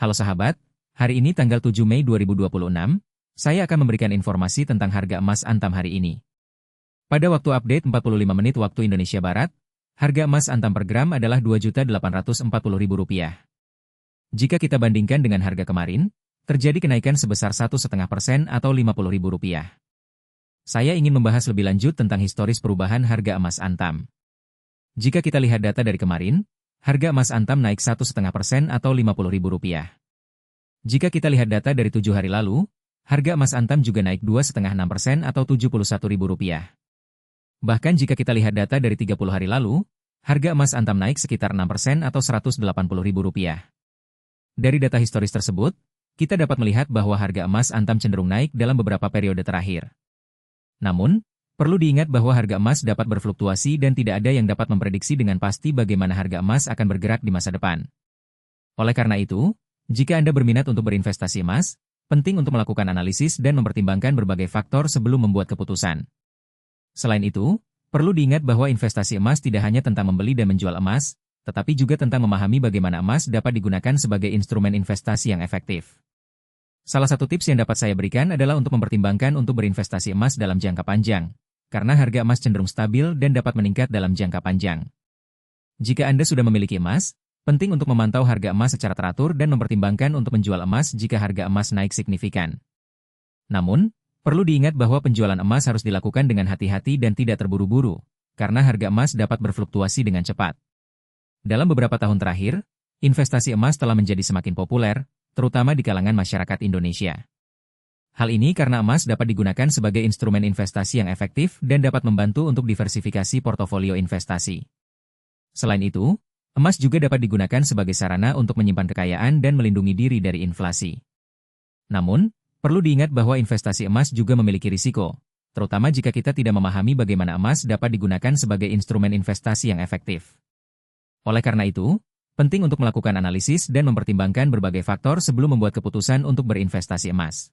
Halo sahabat, hari ini tanggal 7 Mei 2026, saya akan memberikan informasi tentang harga emas Antam hari ini. Pada waktu update 45 menit waktu Indonesia Barat, harga emas Antam per gram adalah Rp2.840.000. Jika kita bandingkan dengan harga kemarin, terjadi kenaikan sebesar 1,5% atau Rp50.000. Saya ingin membahas lebih lanjut tentang historis perubahan harga emas Antam. Jika kita lihat data dari kemarin, harga emas Antam naik 1,5% atau Rp50.000. Jika kita lihat data dari 7 hari lalu, harga emas Antam juga naik 2,6% atau Rp71.000. Bahkan jika kita lihat data dari 30 hari lalu, harga emas Antam naik sekitar 6% atau Rp180.000. Dari data historis tersebut, kita dapat melihat bahwa harga emas Antam cenderung naik dalam beberapa periode terakhir. Namun, perlu diingat bahwa harga emas dapat berfluktuasi dan tidak ada yang dapat memprediksi dengan pasti bagaimana harga emas akan bergerak di masa depan. Oleh karena itu, jika Anda berminat untuk berinvestasi emas, penting untuk melakukan analisis dan mempertimbangkan berbagai faktor sebelum membuat keputusan. Selain itu, perlu diingat bahwa investasi emas tidak hanya tentang membeli dan menjual emas, tetapi juga tentang memahami bagaimana emas dapat digunakan sebagai instrumen investasi yang efektif. Salah satu tips yang dapat saya berikan adalah untuk mempertimbangkan untuk berinvestasi emas dalam jangka panjang, karena harga emas cenderung stabil dan dapat meningkat dalam jangka panjang. Jika Anda sudah memiliki emas, penting untuk memantau harga emas secara teratur dan mempertimbangkan untuk menjual emas jika harga emas naik signifikan. Namun, perlu diingat bahwa penjualan emas harus dilakukan dengan hati-hati dan tidak terburu-buru, karena harga emas dapat berfluktuasi dengan cepat. Dalam beberapa tahun terakhir, investasi emas telah menjadi semakin populer, terutama di kalangan masyarakat Indonesia. Hal ini karena emas dapat digunakan sebagai instrumen investasi yang efektif dan dapat membantu untuk diversifikasi portofolio investasi. Selain itu, emas juga dapat digunakan sebagai sarana untuk menyimpan kekayaan dan melindungi diri dari inflasi. Namun, perlu diingat bahwa investasi emas juga memiliki risiko, terutama jika kita tidak memahami bagaimana emas dapat digunakan sebagai instrumen investasi yang efektif. Oleh karena itu, penting untuk melakukan analisis dan mempertimbangkan berbagai faktor sebelum membuat keputusan untuk berinvestasi emas.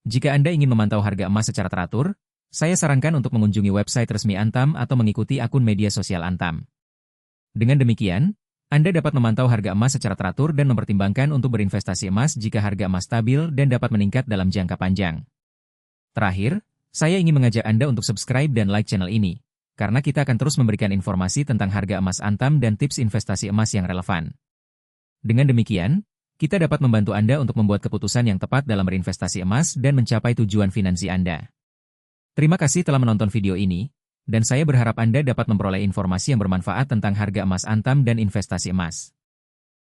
Jika Anda ingin memantau harga emas secara teratur, saya sarankan untuk mengunjungi website resmi Antam atau mengikuti akun media sosial Antam. Dengan demikian, Anda dapat memantau harga emas secara teratur dan mempertimbangkan untuk berinvestasi emas jika harga emas stabil dan dapat meningkat dalam jangka panjang. Terakhir, saya ingin mengajak Anda untuk subscribe dan like channel ini, karena kita akan terus memberikan informasi tentang harga emas Antam dan tips investasi emas yang relevan. Dengan demikian, kita dapat membantu Anda untuk membuat keputusan yang tepat dalam berinvestasi emas dan mencapai tujuan finansi Anda. Terima kasih telah menonton video ini, dan saya berharap Anda dapat memperoleh informasi yang bermanfaat tentang harga emas Antam dan investasi emas.